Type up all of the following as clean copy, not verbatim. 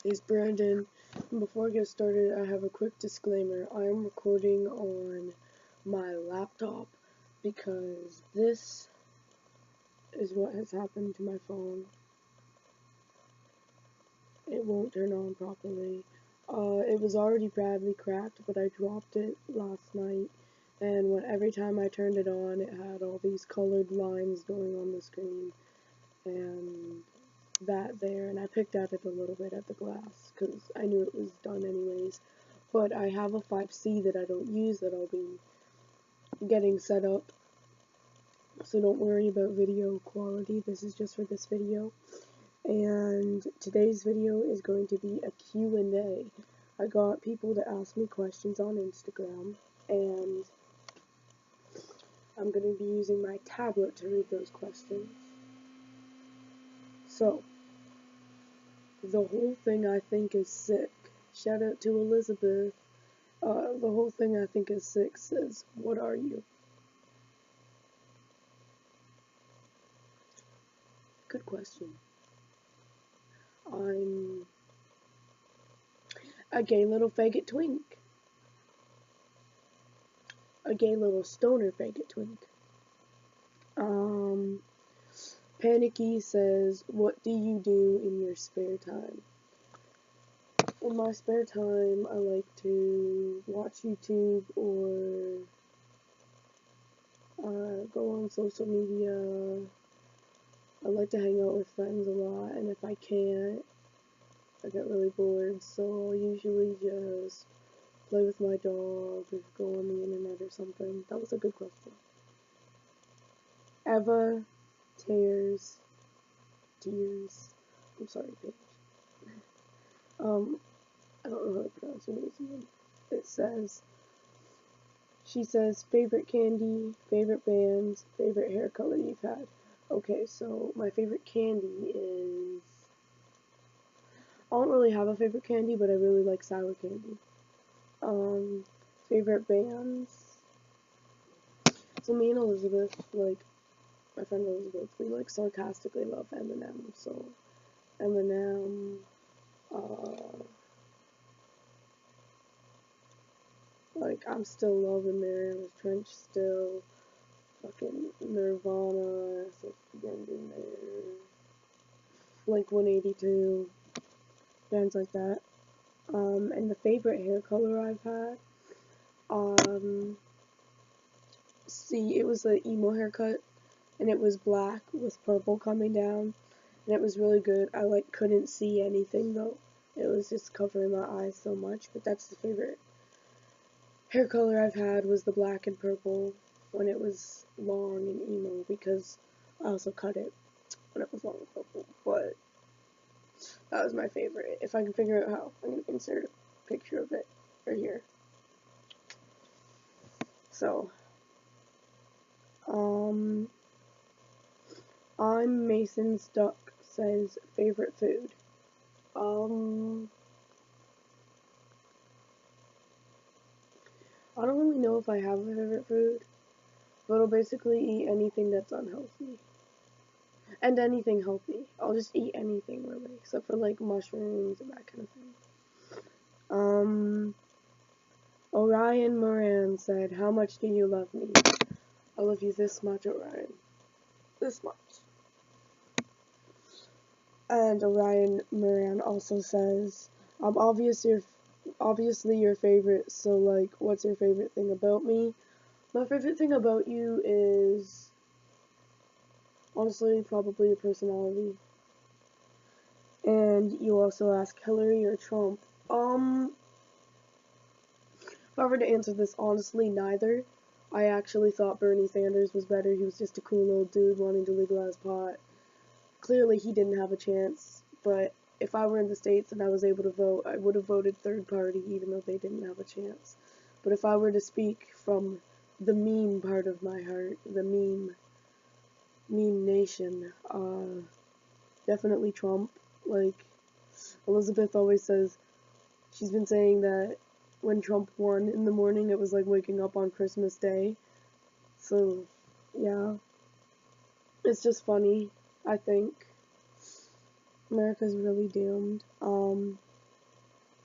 It's Brandon. And before I get started, I have a quick disclaimer. I am recording on my laptop because this is what has happened to my phone. It won't turn on properly. It was already badly cracked, but I dropped it last night, and every time I turned it on, it had all these colored lines going on the screen, and and I picked at it a little bit at the glass because I knew it was done anyways. But I have a 5C that I don't use that I'll be getting set up, so don't worry about video quality. This is just for this video. And today's video is going to be a Q&A. I got people to ask me questions on Instagram, and I'm going to be using my tablet to read those questions. So, the whole thing I think is sick. Shout out to Elizabeth. The whole thing I think is sick says, "What are you?" Good question. I'm a gay little faggot twink. A gay little stoner faggot twink. Panicky says, "What do you do in your spare time?" In my spare time, I like to watch YouTube or go on social media. I like to hang out with friends a lot, and if I can't, I get really bored, so I'll usually just play with my dog or go on the internet or something. That was a good question. Eva Tears. I'm sorry, Paige. I don't know how to pronounce her name. She says, favorite candy, favorite bands, favorite hair color you've had. Okay, so my favorite candy is, I don't really have a favorite candy, but I really like sour candy. Favorite bands, so me and Elizabeth, like, my friend Elizabeth, we like sarcastically love Eminem, so Eminem, like, I'm still loving there, Trench still, fucking Nirvana, so again in there, like 182, bands like that. And the favorite hair color I've had, it was an emo haircut, and it was black with purple coming down, and it was really good. I couldn't see anything though. It was just covering my eyes so much, but that's the favorite hair color I've had, was the black and purple when it was long and emo, because I also cut it when it was long and purple, but that was my favorite. If I can figure out how, I'm going to insert a picture of it right here. So, I'm Mason's Duck says, favorite food. I don't really know if I have a favorite food, but I'll basically eat anything that's unhealthy. And anything healthy. I'll just eat anything really, except for like mushrooms and that kind of thing. Orion Moran said, how much do you love me? I love you this much, Orion. This much. And Orion Moran also says, I'm obviously your favorite, so like, what's your favorite thing about me? My favorite thing about you is, honestly, probably your personality. And you also ask Hillary or Trump. If I were to answer this honestly, neither. I actually thought Bernie Sanders was better. He was just a cool old dude wanting to legalize pot. Clearly he didn't have a chance, but if I were in the States and I was able to vote, I would have voted third party even though they didn't have a chance. But if I were to speak from the meme part of my heart, the meme nation, definitely Trump. Like, Elizabeth always says, she's been saying that when Trump won in the morning, it was like waking up on Christmas Day. So, yeah. It's just funny, I think. America's really doomed.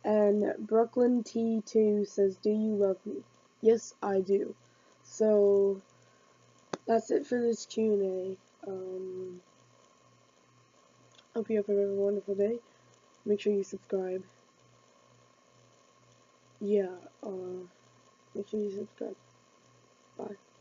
And Brooklyn T2 says, "Do you love me?" Yes, I do. So that's it for this Q&A. Hope you have a wonderful day. Make sure you subscribe. Yeah, make sure you subscribe. Bye.